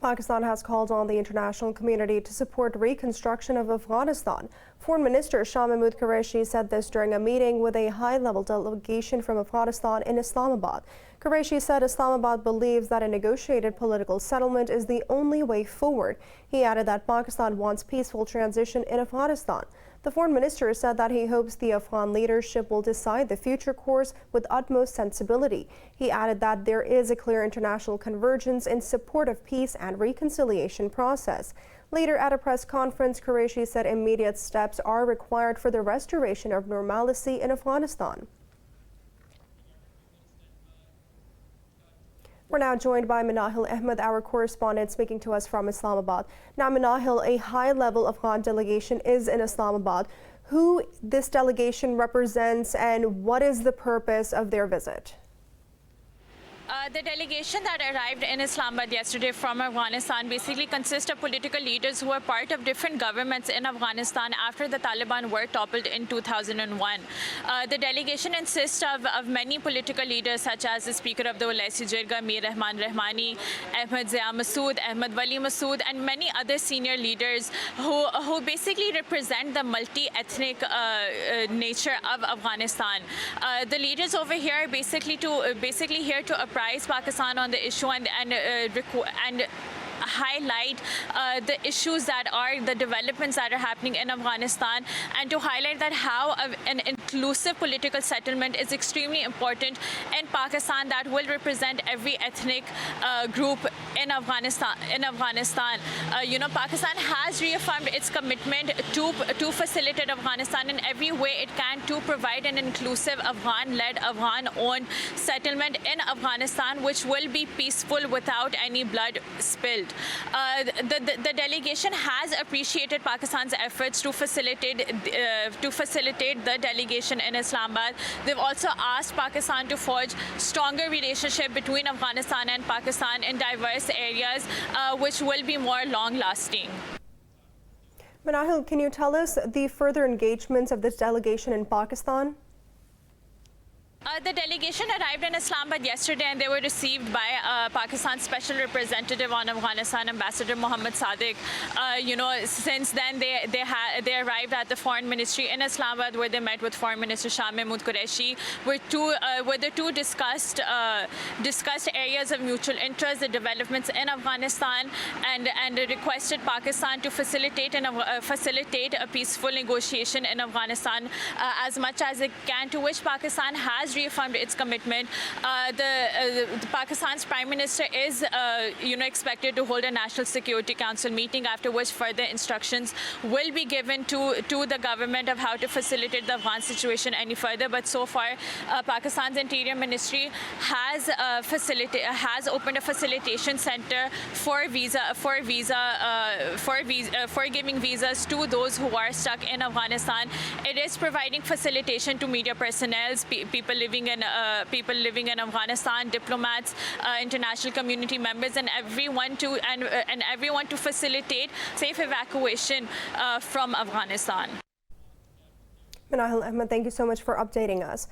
Pakistan has called on the international community to support reconstruction of Afghanistan. Foreign Minister Shah Mahmood Qureshi said this during a meeting with a high-level delegation from Afghanistan in Islamabad. Qureshi said Islamabad believes that a negotiated political settlement is the only way forward. He added that Pakistan wants peaceful transition in Afghanistan. The foreign minister said that he hopes the Afghan leadership will decide the future course with utmost sensibility. He added that there is a clear international convergence in support of peace and reconciliation process. Later at a press conference, Qureshi said immediate steps are required for the restoration of normalcy in Afghanistan. We're now joined by Manahil Ahmed, our correspondent, speaking to us from Islamabad. Now, Manahil, a high-level Afghan delegation is in Islamabad. Who this delegation represents and what is the purpose of their visit? The delegation that arrived in Islamabad yesterday from Afghanistan basically consists of political leaders who are part of different governments in Afghanistan after the Taliban were toppled in 2001. The delegation consists of many political leaders such as the Speaker of the Owaisi Jirga, Mir Rahman Rahmani, Ahmed Zia Masood, Ahmed Wali Masood, and many other senior leaders who basically represent the multi-ethnic nature of Afghanistan. The leaders over here are basically here to apprise Pakistan on the issue and highlight the issues that are the developments that are happening in Afghanistan, and to highlight that how an inclusive political settlement is extremely important in Pakistan that will represent every ethnic group in Afghanistan. Pakistan has reaffirmed its commitment to facilitate Afghanistan in every way it can to provide an inclusive Afghan-led, Afghan-owned settlement in Afghanistan, which will be peaceful without any blood spilled. The delegation has appreciated Pakistan's efforts to facilitate the delegation in Islamabad. They've also asked Pakistan to forge stronger relationship between Afghanistan and Pakistan in diverse areas, which will be more long-lasting. Manahil, can you tell us the further engagements of this delegation in Pakistan? The delegation arrived in Islamabad yesterday and they were received by Pakistan's special representative on Afghanistan, Ambassador Mohammad Sadiq. Since then they arrived at the foreign ministry in Islamabad, where they met with Foreign Minister Shah Mahmood Qureshi, where the two discussed areas of mutual interest, the developments in Afghanistan, and requested Pakistan to facilitate a peaceful negotiation in Afghanistan as much as it can, to which Pakistan has reaffirmed its commitment. Pakistan's Prime Minister is expected to hold a National Security Council meeting, after which further instructions will be given to the government of how to facilitate the Afghan situation any further. But so far, Pakistan's Interior Ministry has opened a facilitation center for giving visas to those who are stuck in Afghanistan. It is providing facilitation to media personnel, people living in Afghanistan, diplomats, international community members, and everyone to facilitate safe evacuation from Afghanistan. Manahil Ahmed, thank you so much for updating us.